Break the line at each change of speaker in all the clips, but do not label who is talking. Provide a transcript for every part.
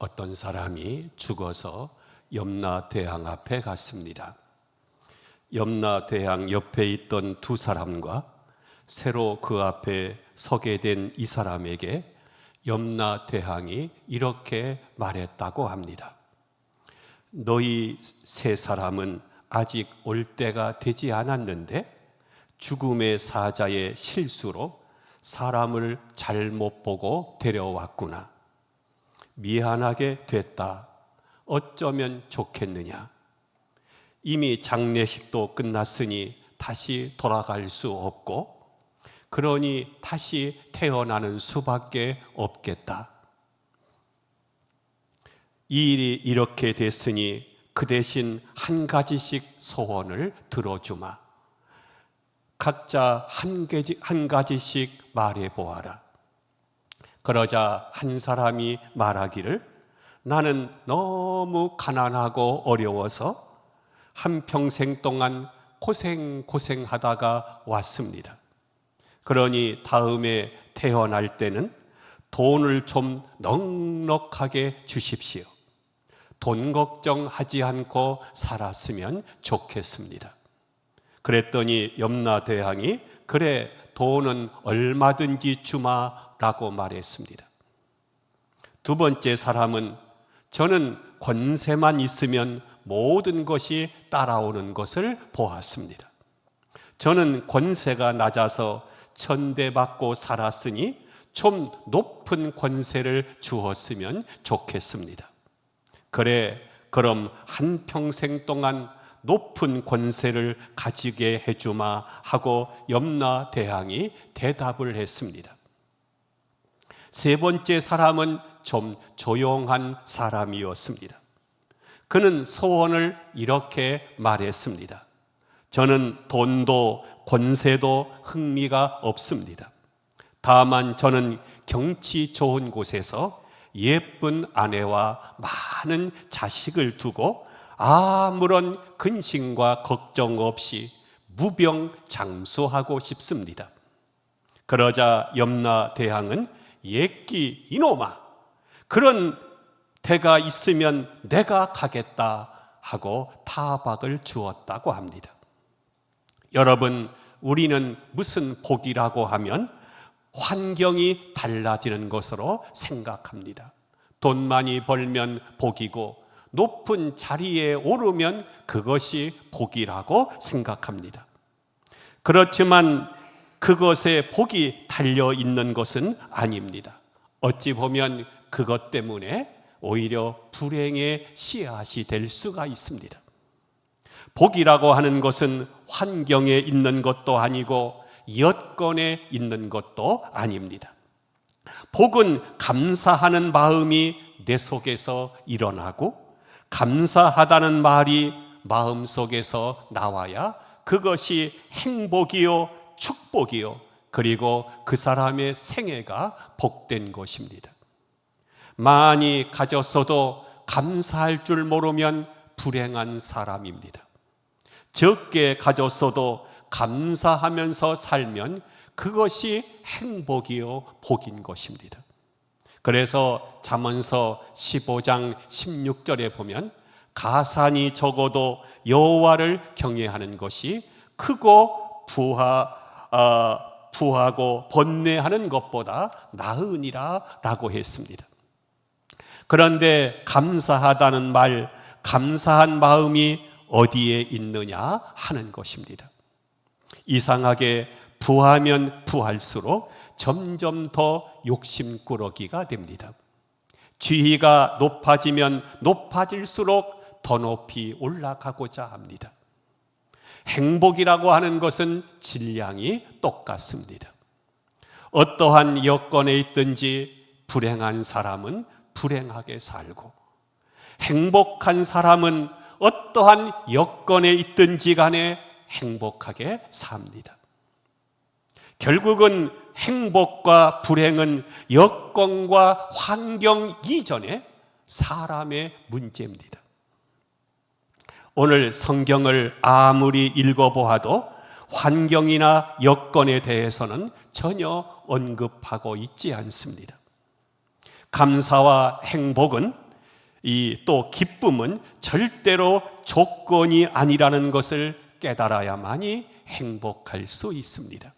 어떤 사람이 죽어서 염라대왕 앞에 갔습니다. 염라대왕 옆에 있던 두 사람과 새로 그 앞에 서게 된 이 사람에게 염라대왕이 이렇게 말했다고 합니다. 너희 세 사람은 아직 올 때가 되지 않았는데 죽음의 사자의 실수로 사람을 잘못 보고 데려왔구나. 미안하게 됐다. 어쩌면 좋겠느냐. 이미 장례식도 끝났으니 다시 돌아갈 수 없고 그러니 다시 태어나는 수밖에 없겠다. 이 일이 이렇게 됐으니 그 대신 한 가지씩 소원을 들어주마. 각자 한 가지씩 말해보아라. 그러자 한 사람이 말하기를 나는 너무 가난하고 어려워서 한평생 동안 고생하다가 왔습니다. 그러니 다음에 태어날 때는 돈을 좀 넉넉하게 주십시오. 돈 걱정하지 않고 살았으면 좋겠습니다. 그랬더니 염라대왕이 그래 돈은 얼마든지 주마라고 말했습니다. 두 번째 사람은 저는 권세만 있으면 모든 것이 따라오는 것을 보았습니다. 저는 권세가 낮아서 천대받고 살았으니 좀 높은 권세를 주었으면 좋겠습니다. 그래, 그럼 한평생 동안 높은 권세를 가지게 해주마 하고 염라대왕이 대답을 했습니다. 세 번째 사람은 좀 조용한 사람이었습니다. 그는 소원을 이렇게 말했습니다. 저는 돈도 권세도 흥미가 없습니다. 다만 저는 경치 좋은 곳에서 예쁜 아내와 많은 자식을 두고 아무런 근심과 걱정 없이 무병장수하고 싶습니다. 그러자 염라대왕은 예끼 이놈아, 그런 대가 있으면 내가 가겠다 하고 타박을 주었다고 합니다. 여러분, 우리는 무슨 복이라고 하면 환경이 달라지는 것으로 생각합니다. 돈 많이 벌면 복이고 높은 자리에 오르면 그것이 복이라고 생각합니다. 그렇지만 그것에 복이 달려 있는 것은 아닙니다. 어찌 보면 그것 때문에 오히려 불행의 씨앗이 될 수가 있습니다. 복이라고 하는 것은 환경에 있는 것도 아니고 여건에 있는 것도 아닙니다. 복은 감사하는 마음이 내 속에서 일어나고 감사하다는 말이 마음속에서 나와야 그것이 행복이요 축복이요 그리고 그 사람의 생애가 복된 것입니다. 많이 가졌어도 감사할 줄 모르면 불행한 사람입니다. 적게 가졌어도 감사하면서 살면 그것이 행복이요 복인 것입니다. 그래서 잠언서 15장 16절에 보면 가산이 적어도 여호와를 경외하는 것이 크고 부하고 번뇌하는 것보다 나으니라 라고 했습니다. 그런데 감사하다는 말, 감사한 마음이 어디에 있느냐 하는 것입니다. 이상하게 부하면 부할수록 점점 더 욕심꾸러기가 됩니다. 지위가 높아지면 높아질수록 더 높이 올라가고자 합니다. 행복이라고 하는 것은 질량이 똑같습니다. 어떠한 여건에 있든지 불행한 사람은 불행하게 살고 행복한 사람은 어떠한 여건에 있든지 간에 행복하게 삽니다. 결국은 행복과 불행은 여건과 환경 이전에 사람의 문제입니다. 오늘 성경을 아무리 읽어보아도 환경이나 여건에 대해서는 전혀 언급하고 있지 않습니다. 감사와 행복은 또 기쁨은 절대로 조건이 아니라는 것을 깨달아야만이 행복할 수 있습니다.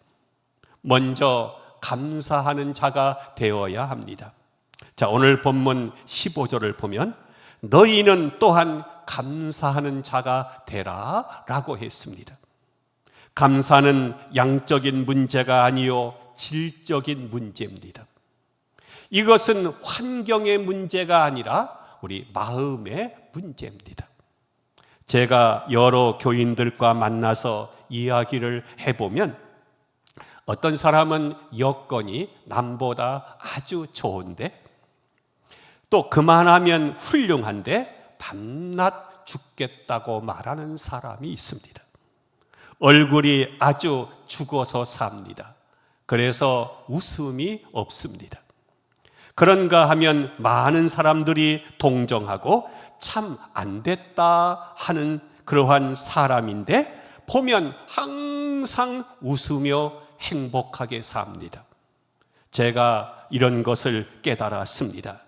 먼저 감사하는 자가 되어야 합니다. 자, 오늘 본문 15절을 보면 너희는 또한 감사하는 자가 되라 라고 했습니다. 감사는 양적인 문제가 아니요 질적인 문제입니다. 이것은 환경의 문제가 아니라 우리 마음의 문제입니다. 제가 여러 교인들과 만나서 이야기를 해보면 어떤 사람은 여건이 남보다 아주 좋은데 또 그만하면 훌륭한데 밤낮 죽겠다고 말하는 사람이 있습니다. 얼굴이 아주 죽어서 삽니다. 그래서 웃음이 없습니다. 그런가 하면 많은 사람들이 동정하고 참 안 됐다 하는 그러한 사람인데 보면 항상 웃으며 행복하게 삽니다. 제가 이런 것을 깨달았습니다.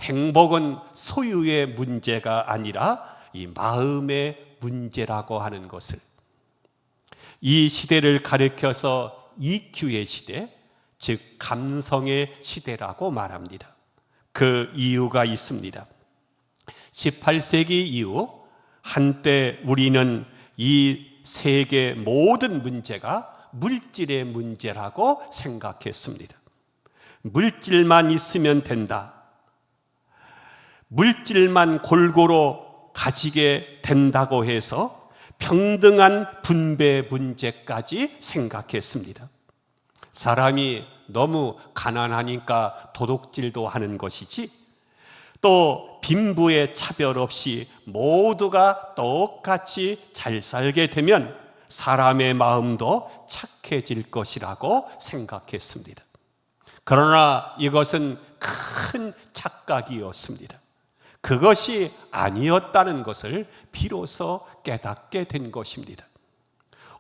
행복은 소유의 문제가 아니라 이 마음의 문제라고 하는 것을. 이 시대를 가리켜서 EQ의 시대, 즉 감성의 시대라고 말합니다. 그 이유가 있습니다. 18세기 이후 한때 우리는 이 세계 모든 문제가 물질의 문제라고 생각했습니다. 물질만 있으면 된다. 물질만 골고루 가지게 된다고 해서 평등한 분배 문제까지 생각했습니다. 사람이 너무 가난하니까 도둑질도 하는 것이지 또 빈부의 차별 없이 모두가 똑같이 잘 살게 되면 사람의 마음도 착해질 것이라고 생각했습니다. 그러나 이것은 큰 착각이었습니다. 그것이 아니었다는 것을 비로소 깨닫게 된 것입니다.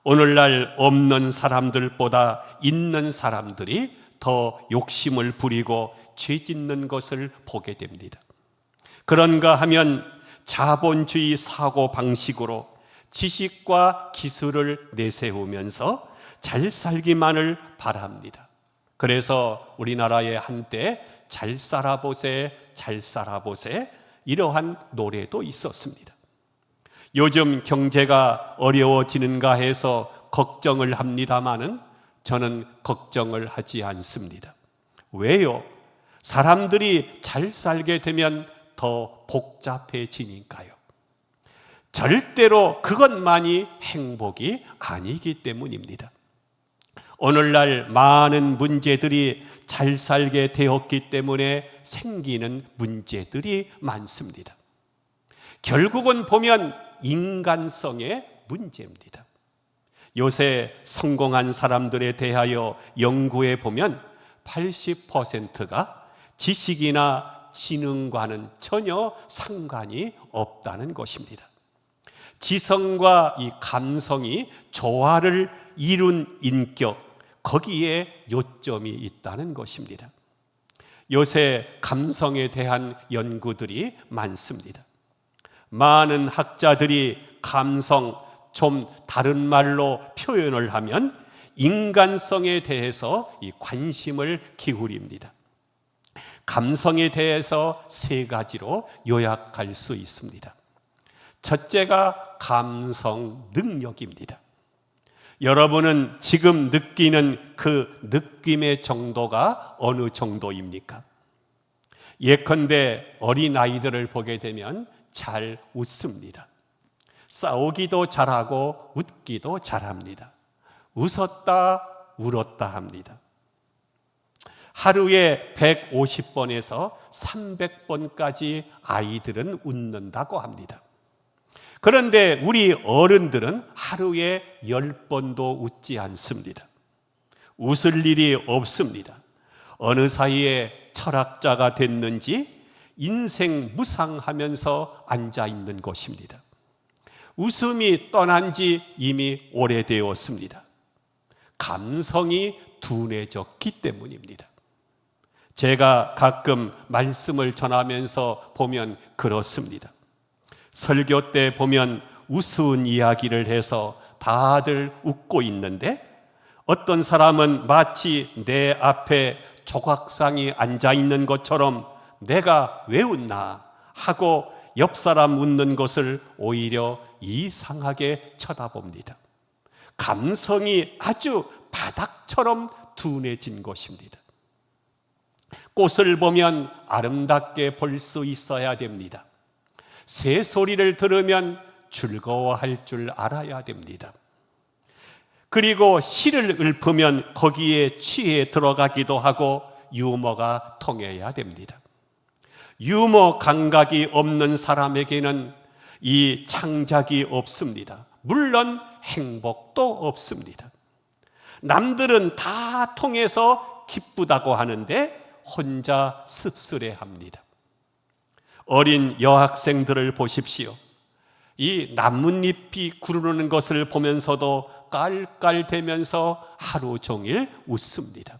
오늘날 없는 사람들보다 있는 사람들이 더 욕심을 부리고 죄 짓는 것을 보게 됩니다. 그런가 하면 자본주의 사고 방식으로 지식과 기술을 내세우면서 잘 살기만을 바랍니다. 그래서 우리나라에 한때 잘 살아보세, 잘 살아보세 이러한 노래도 있었습니다. 요즘 경제가 어려워지는가 해서 걱정을 합니다마는 저는 걱정을 하지 않습니다. 왜요? 사람들이 잘 살게 되면 더 복잡해지니까요. 절대로 그것만이 행복이 아니기 때문입니다. 오늘날 많은 문제들이 잘 살게 되었기 때문에 생기는 문제들이 많습니다. 결국은 보면 인간성의 문제입니다. 요새 성공한 사람들에 대하여 연구해 보면 80%가 지식이나 지능과는 전혀 상관이 없다는 것입니다. 지성과 이 감성이 조화를 이룬 인격, 거기에 요점이 있다는 것입니다. 요새 감성에 대한 연구들이 많습니다. 많은 학자들이 감성, 좀 다른 말로 표현을 하면 인간성에 대해서 이 관심을 기울입니다. 감성에 대해서 세 가지로 요약할 수 있습니다. 첫째가 감성 능력입니다. 여러분은 지금 느끼는 그 느낌의 정도가 어느 정도입니까? 예컨대 어린아이들을 보게 되면 잘 웃습니다. 싸우기도 잘하고 웃기도 잘합니다. 웃었다 울었다 합니다. 하루에 150번에서 300번까지 아이들은 웃는다고 합니다. 그런데 우리 어른들은 하루에 10번도 웃지 않습니다. 웃을 일이 없습니다. 어느 사이에 철학자가 됐는지 인생 무상하면서 앉아 있는 것입니다. 웃음이 떠난 지 이미 오래되었습니다. 감성이 둔해졌기 때문입니다. 제가 가끔 말씀을 전하면서 보면 그렇습니다. 설교 때 보면 우스운 이야기를 해서 다들 웃고 있는데 어떤 사람은 마치 내 앞에 조각상이 앉아 있는 것처럼 내가 왜 웃나 하고 옆 사람 웃는 것을 오히려 이상하게 쳐다봅니다. 감성이 아주 바닥처럼 둔해진 것입니다. 꽃을 보면 아름답게 볼 수 있어야 됩니다. 새소리를 들으면 즐거워할 줄 알아야 됩니다. 그리고 시를 읊으면 거기에 취해 들어가기도 하고 유머가 통해야 됩니다. 유머 감각이 없는 사람에게는 이 창작이 없습니다. 물론 행복도 없습니다. 남들은 다 통해서 기쁘다고 하는데 혼자 씁쓸해합니다. 어린 여학생들을 보십시오. 이 나뭇잎이 구르는 것을 보면서도 깔깔대면서 하루 종일 웃습니다.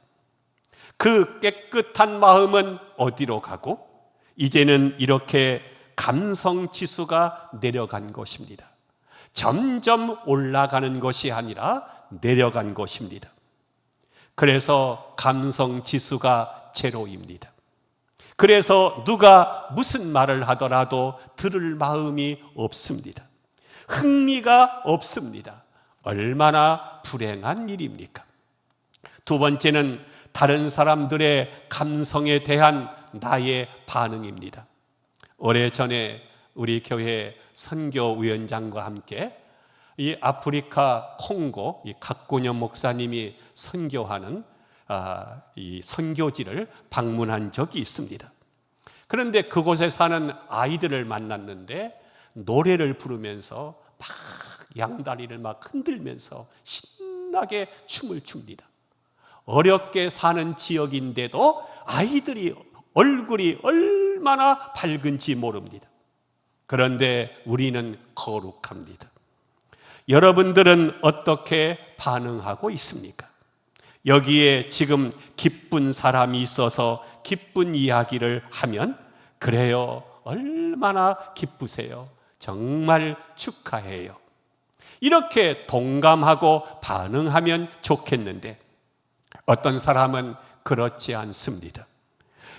그 깨끗한 마음은 어디로 가고 이제는 이렇게 감성 지수가 내려간 것입니다. 점점 올라가는 것이 아니라 내려간 것입니다. 그래서 감성 지수가 제로입니다. 그래서 누가 무슨 말을 하더라도 들을 마음이 없습니다. 흥미가 없습니다. 얼마나 불행한 일입니까? 두 번째는 다른 사람들의 감성에 대한 나의 반응입니다. 오래전에 우리 교회 선교위원장과 함께 이 아프리카 콩고 이 각군현 목사님이 선교하는 이 선교지를 방문한 적이 있습니다. 그런데 그곳에 사는 아이들을 만났는데 노래를 부르면서 막 양다리를 막 흔들면서 신나게 춤을 춥니다. 어렵게 사는 지역인데도 아이들이 얼굴이 얼마나 밝은지 모릅니다. 그런데 우리는 거룩합니다. 여러분들은 어떻게 반응하고 있습니까? 여기에 지금 기쁜 사람이 있어서 기쁜 이야기를 하면 그래요, 얼마나 기쁘세요, 정말 축하해요, 이렇게 동감하고 반응하면 좋겠는데 어떤 사람은 그렇지 않습니다.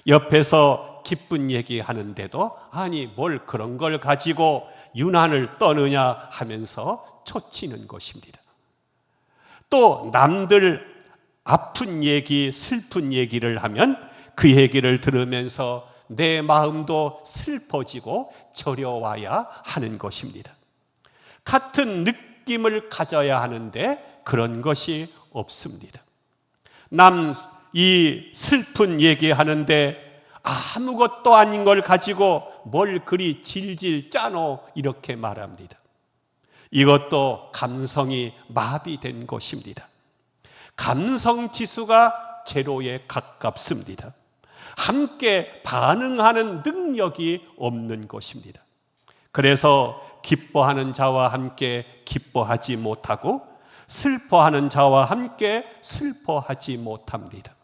옆에서 기쁜 얘기 하는데도 아니 뭘 그런 걸 가지고 유난을 떠느냐 하면서 초치는 것입니다. 또 남들 아픈 얘기, 슬픈 얘기를 하면 그 얘기를 들으면서 내 마음도 슬퍼지고 저려와야 하는 것입니다. 같은 느낌을 가져야 하는데 그런 것이 없습니다. 남 이 슬픈 얘기하는데 아무것도 아닌 걸 가지고 뭘 그리 질질 짜노 이렇게 말합니다. 이것도 감성이 마비된 것입니다. 감성 지수가 제로에 가깝습니다. 함께 반응하는 능력이 없는 것입니다. 그래서 기뻐하는 자와 함께 기뻐하지 못하고 슬퍼하는 자와 함께 슬퍼하지 못합니다.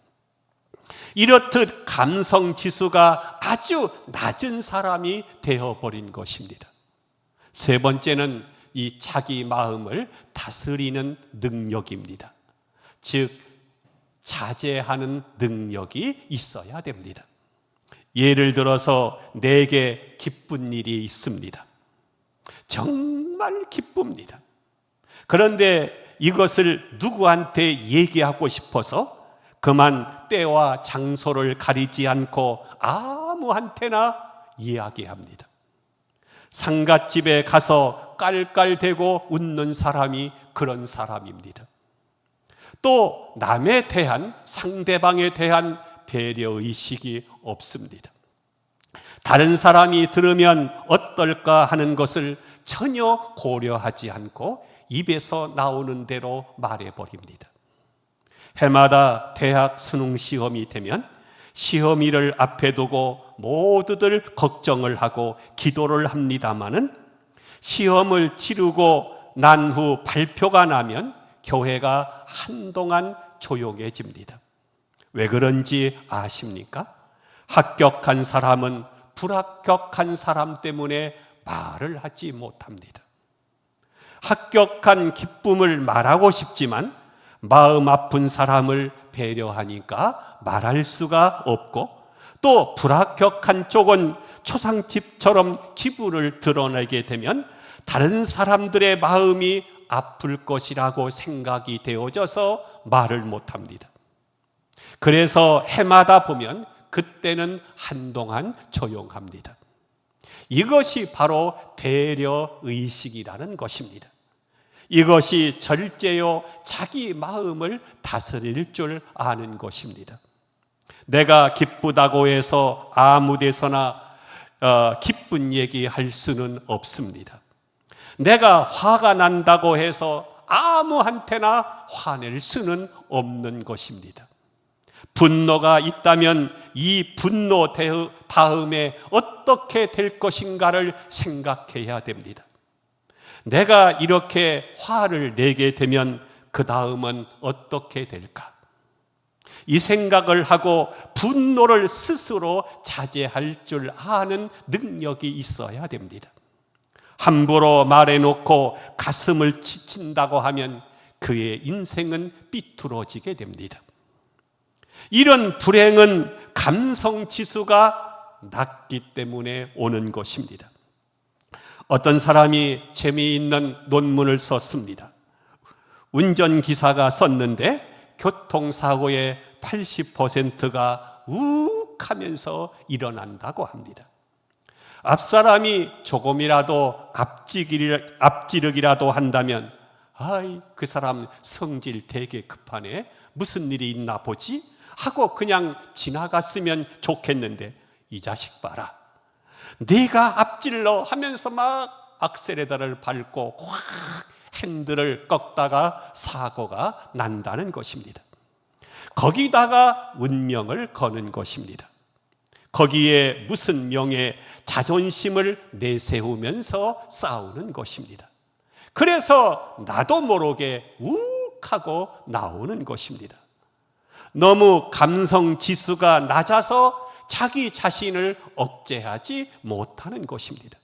이렇듯 감성 지수가 아주 낮은 사람이 되어버린 것입니다. 세 번째는 이 자기 마음을 다스리는 능력입니다. 즉 자제하는 능력이 있어야 됩니다. 예를 들어서 내게 기쁜 일이 있습니다. 정말 기쁩니다. 그런데 이것을 누구한테 얘기하고 싶어서 그만 때와 장소를 가리지 않고 아무한테나 이야기합니다. 상갓집에 가서 깔깔대고 웃는 사람이 그런 사람입니다. 또 남에 대한, 상대방에 대한 배려의식이 없습니다. 다른 사람이 들으면 어떨까 하는 것을 전혀 고려하지 않고 입에서 나오는 대로 말해버립니다. 해마다 대학 수능 시험이 되면 시험일을 앞에 두고 모두들 걱정을 하고 기도를 합니다마는 시험을 치르고 난 후 발표가 나면 교회가 한동안 조용해집니다. 왜 그런지 아십니까? 합격한 사람은 불합격한 사람 때문에 말을 하지 못합니다. 합격한 기쁨을 말하고 싶지만 마음 아픈 사람을 배려하니까 말할 수가 없고, 또 불합격한 쪽은 초상집처럼 기분을 드러내게 되면 다른 사람들의 마음이 아플 것이라고 생각이 되어져서 말을 못합니다. 그래서 해마다 보면 그때는 한동안 조용합니다. 이것이 바로 배려의식이라는 것입니다. 이것이 절제요 자기 마음을 다스릴 줄 아는 것입니다. 내가 기쁘다고 해서 아무 데서나 기쁜 얘기할 수는 없습니다. 내가 화가 난다고 해서 아무한테나 화낼 수는 없는 것입니다. 분노가 있다면 이 분노 다음에 어떻게 될 것인가를 생각해야 됩니다. 내가 이렇게 화를 내게 되면 그 다음은 어떻게 될까? 이 생각을 하고 분노를 스스로 자제할 줄 아는 능력이 있어야 됩니다. 함부로 말해놓고 가슴을 치친다고 하면 그의 인생은 삐뚤어지게 됩니다. 이런 불행은 감성 지수가 낮기 때문에 오는 것입니다. 어떤 사람이 재미있는 논문을 썼습니다. 운전기사가 썼는데 교통사고의 80%가 욱하면서 일어난다고 합니다. 앞사람이 조금이라도 앞지르기라도 한다면 그 사람 성질 되게 급하네, 무슨 일이 있나 보지? 하고 그냥 지나갔으면 좋겠는데, 이 자식 봐라, 네가 앞질러 하면서 막 악셀레터를 밟고 확 핸들을 꺾다가 사고가 난다는 것입니다. 거기다가 운명을 거는 것입니다. 거기에 무슨 명예, 자존심을 내세우면서 싸우는 것입니다. 그래서 나도 모르게 욱하고 나오는 것입니다. 너무 감성 지수가 낮아서 자기 자신을 억제하지 못하는 것입니다.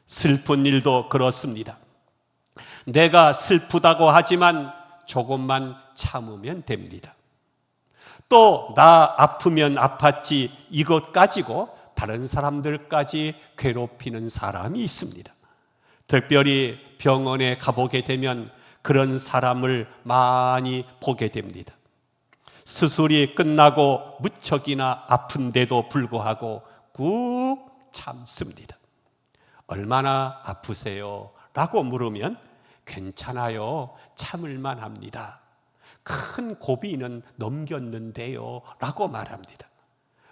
슬픈 일도 그렇습니다. 내가 슬프다고 하지만 조금만 참으면 됩니다. 또 나 아프면 아팠지 이것 가지고 다른 사람들까지 괴롭히는 사람이 있습니다. 특별히 병원에 가보게 되면 그런 사람을 많이 보게 됩니다. 수술이 끝나고 무척이나 아픈데도 불구하고 꾹 참습니다. 얼마나 아프세요? 라고 물으면 괜찮아요, 참을만 합니다. 큰 고비는 넘겼는데요 라고 말합니다.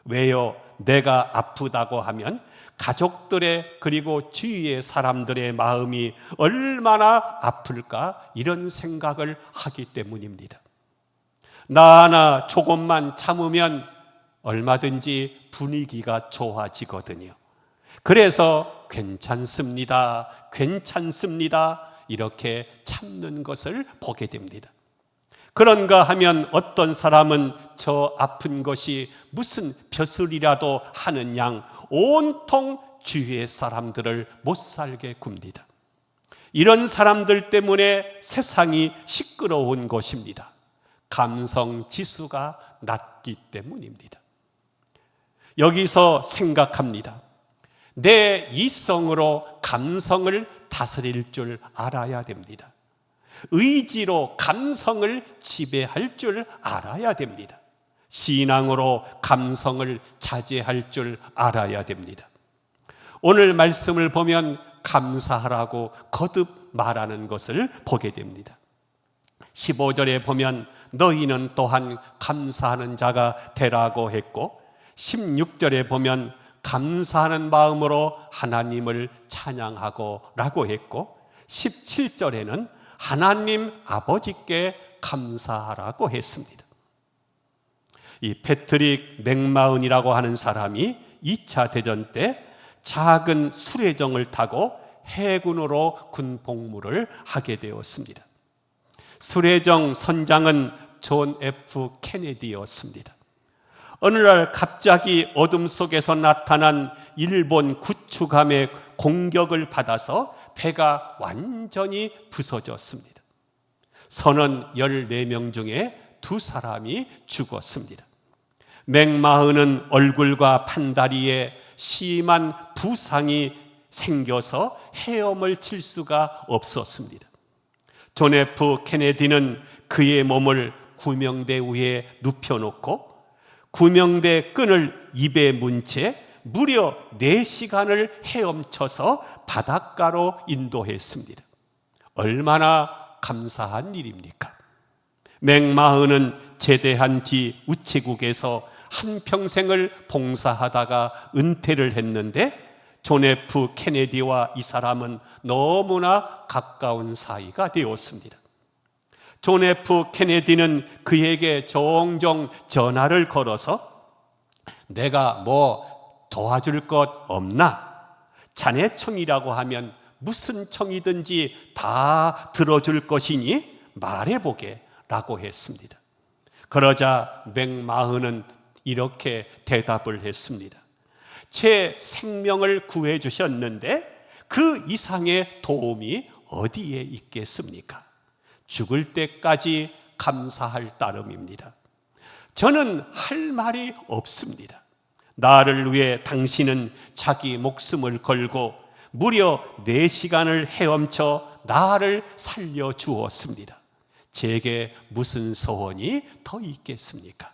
왜요? 내가 아프다고 하면 가족들의 그리고 주위의 사람들의 마음이 얼마나 아플까, 이런 생각을 하기 때문입니다. 나 하나 조금만 참으면 얼마든지 분위기가 좋아지거든요. 그래서 괜찮습니다, 괜찮습니다 이렇게 참는 것을 보게 됩니다. 그런가 하면 어떤 사람은 저 아픈 것이 무슨 벼슬이라도 하는 양 온통 주위의 사람들을 못 살게 굽니다. 이런 사람들 때문에 세상이 시끄러운 것입니다. 감성 지수가 낮기 때문입니다. 여기서 생각합니다. 내 이성으로 감성을 다스릴 줄 알아야 됩니다. 의지로 감성을 지배할 줄 알아야 됩니다. 신앙으로 감성을 자제할 줄 알아야 됩니다. 오늘 말씀을 보면 감사하라고 거듭 말하는 것을 보게 됩니다. 15절에 보면 너희는 또한 감사하는 자가 되라고 했고, 16절에 보면 감사하는 마음으로 하나님을 찬양하고 라고 했고, 17절에는 하나님 아버지께 감사하라고 했습니다. 이 패트릭 맥마은이라고 하는 사람이 2차 대전 때 작은 수레정을 타고 해군으로 군 복무를 하게 되었습니다. 수레정 선장은 존 F 케네디였습니다. 어느 날 갑자기 어둠 속에서 나타난 일본 구축함의 공격을 받아서 배가 완전히 부서졌습니다. 선원 14명 중에 2사람이 죽었습니다. 맥마흐는 얼굴과 판다리에 심한 부상이 생겨서 헤엄을 칠 수가 없었습니다. 존 F 케네디는 그의 몸을 구명대 위에 눕혀놓고 구명대 끈을 입에 문 채 무려 4시간을 헤엄쳐서 바닷가로 인도했습니다. 얼마나 감사한 일입니까? 맥마흐는 제대한 뒤 우체국에서 한평생을 봉사하다가 은퇴를 했는데 존 F 케네디와 이 사람은 너무나 가까운 사이가 되었습니다. 존 F 케네디는 그에게 종종 전화를 걸어서 내가 뭐 도와줄 것 없나? 자네 청이라고 하면 무슨 청이든지 다 들어줄 것이니 말해보게 라고 했습니다. 그러자 맥마흐는 이렇게 대답을 했습니다. 제 생명을 구해 주셨는데 그 이상의 도움이 어디에 있겠습니까? 죽을 때까지 감사할 따름입니다. 저는 할 말이 없습니다. 나를 위해 당신은 자기 목숨을 걸고 무려 4시간을 헤엄쳐 나를 살려주었습니다. 제게 무슨 소원이 더 있겠습니까?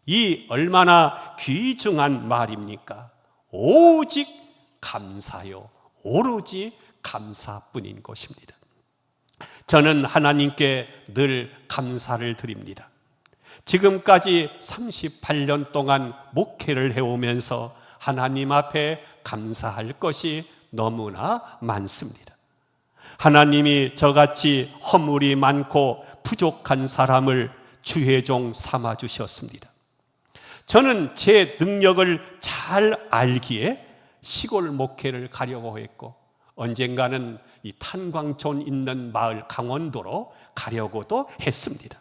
이 얼마나 귀중한 말입니까? 오직 감사요. 오로지 감사뿐인 것입니다. 저는 하나님께 늘 감사를 드립니다. 지금까지 38년 동안 목회를 해오면서 하나님 앞에 감사할 것이 너무나 많습니다. 하나님이 저같이 허물이 많고 부족한 사람을 주의 종 삼아주셨습니다. 저는 제 능력을 잘 알기에 시골 목회를 가려고 했고 언젠가는 이 탄광촌 있는 마을 강원도로 가려고도 했습니다.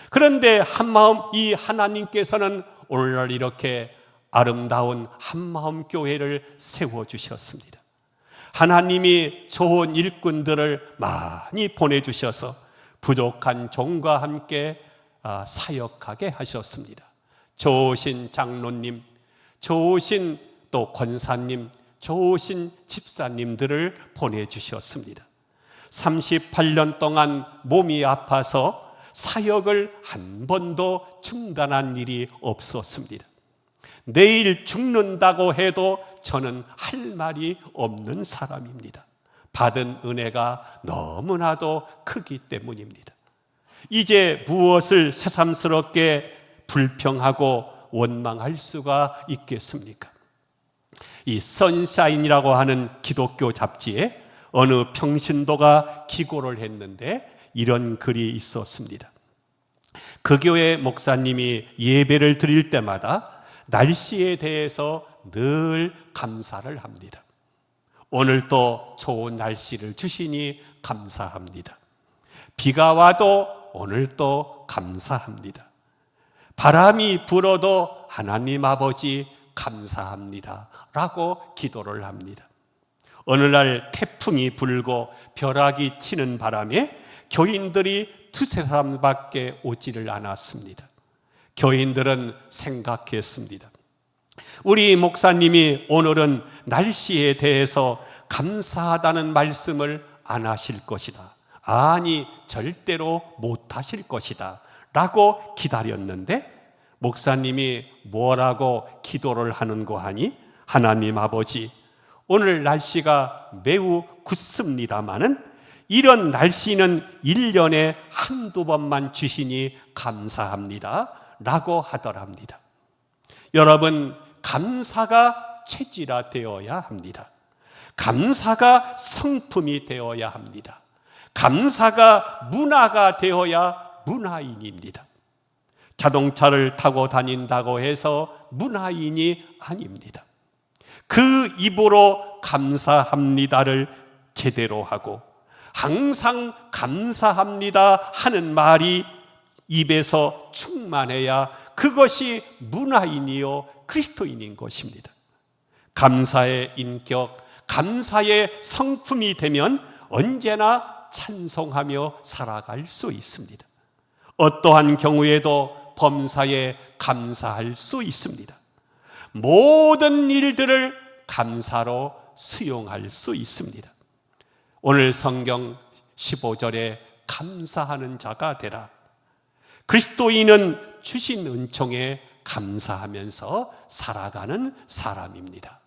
그런데 한마음 이 하나님께서는 오늘날 이렇게 아름다운 한마음 교회를 세워주셨습니다. 하나님이 좋은 일꾼들을 많이 보내주셔서 부족한 종과 함께 사역하게 하셨습니다. 좋으신 장로님, 좋으신 또 권사님, 좋으신 집사님들을 보내주셨습니다. 38년 동안 몸이 아파서 사역을 한 번도 중단한 일이 없었습니다. 내일 죽는다고 해도 저는 할 말이 없는 사람입니다. 받은 은혜가 너무나도 크기 때문입니다. 이제 무엇을 새삼스럽게 불평하고 원망할 수가 있겠습니까? 이 선샤인이라고 하는 기독교 잡지에 어느 평신도가 기고를 했는데 이런 글이 있었습니다. 그 교회 목사님이 예배를 드릴 때마다 날씨에 대해서 늘 감사를 합니다. 오늘도 좋은 날씨를 주시니 감사합니다. 비가 와도 오늘도 감사합니다. 바람이 불어도 하나님 아버지 감사합니다 라고 기도를 합니다. 어느 날 태풍이 불고 벼락이 치는 바람에 교인들이 2-3사람밖에 오지를 않았습니다. 교인들은 생각했습니다. 우리 목사님이 오늘은 날씨에 대해서 감사하다는 말씀을 안 하실 것이다. 아니, 절대로 못 하실 것이다 라고 기다렸는데 목사님이 뭐라고 기도를 하는고 하니 하나님 아버지, 오늘 날씨가 매우 굳습니다마는 이런 날씨는 1년에 한두 번만 주시니 감사합니다 라고 하더랍니다. 여러분, 감사가 체질화되어야 합니다. 감사가 성품이 되어야 합니다. 감사가 문화가 되어야 문화인입니다. 자동차를 타고 다닌다고 해서 문화인이 아닙니다. 그 입으로 감사합니다를 제대로 하고 항상 감사합니다 하는 말이 입에서 충만해야 그것이 문화인이요 그리스도인인 것입니다. 감사의 인격, 감사의 성품이 되면 언제나 찬송하며 살아갈 수 있습니다. 어떠한 경우에도 범사에 감사할 수 있습니다. 모든 일들을 감사로 수용할 수 있습니다. 오늘 성경 15절에 감사하는 자가 되라. 그리스도인은 주신 은총에 감사하면서 살아가는 사람입니다.